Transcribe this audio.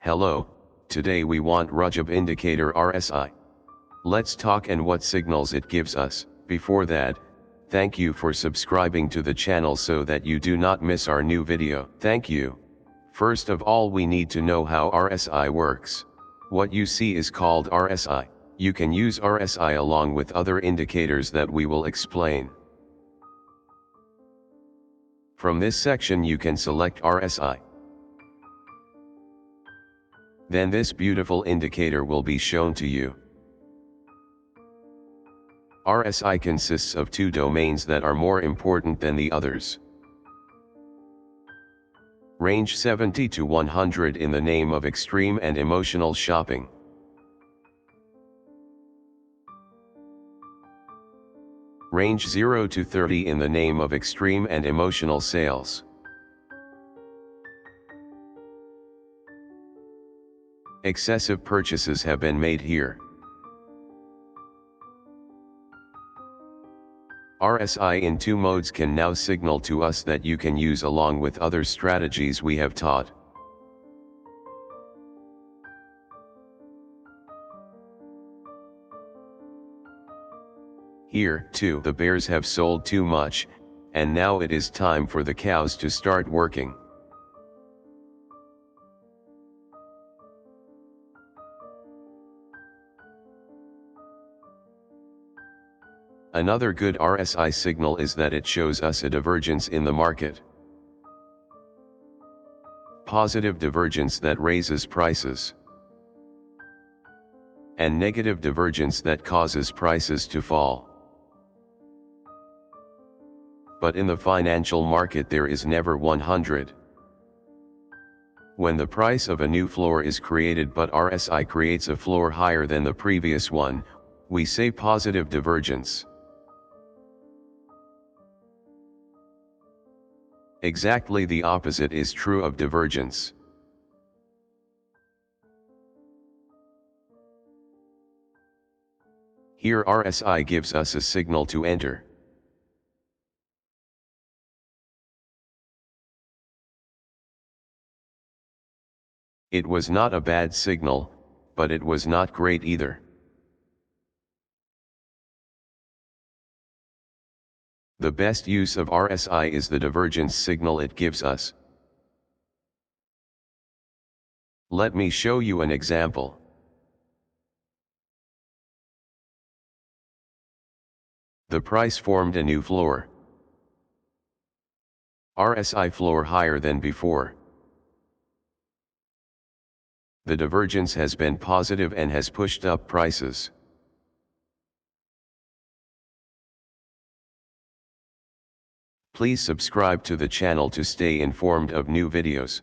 Hello, today we want Rajab indicator RSI. Let's talk and what signals it gives us. Before that, thank you for subscribing to the channel so that you do not miss our new video. Thank you. First of all, we need to know how RSI works. What you see is called RSI. You can use RSI along with other indicators that we will explain. From this section you can select RSI. Then this beautiful indicator will be shown to you. RSI consists of two domains that are more important than the others. Range 70 to 100 in the name of extreme and emotional shopping. Range 0 to 30 in the name of extreme and emotional sales. Excessive purchases have been made here. RSI in two modes can now signal to us that you can use along with other strategies we have taught. Here, too, the bears have sold too much, and now it is time for the cows to start working. Another good RSI signal is that it shows us a divergence in the market. Positive divergence that raises prices. And negative divergence that causes prices to fall. But in the financial market there is never 100. When the price of a new floor is created but RSI creates a floor higher than the previous one, we say positive divergence. Exactly the opposite is true of divergence. Here RSI gives us a signal to enter. It was not a bad signal, but it was not great either. The best use of RSI is the divergence signal it gives us. Let me show you an example. The price formed a new floor. RSI floor higher than before. The divergence has been positive and has pushed up prices. Please subscribe to the channel to stay informed of new videos.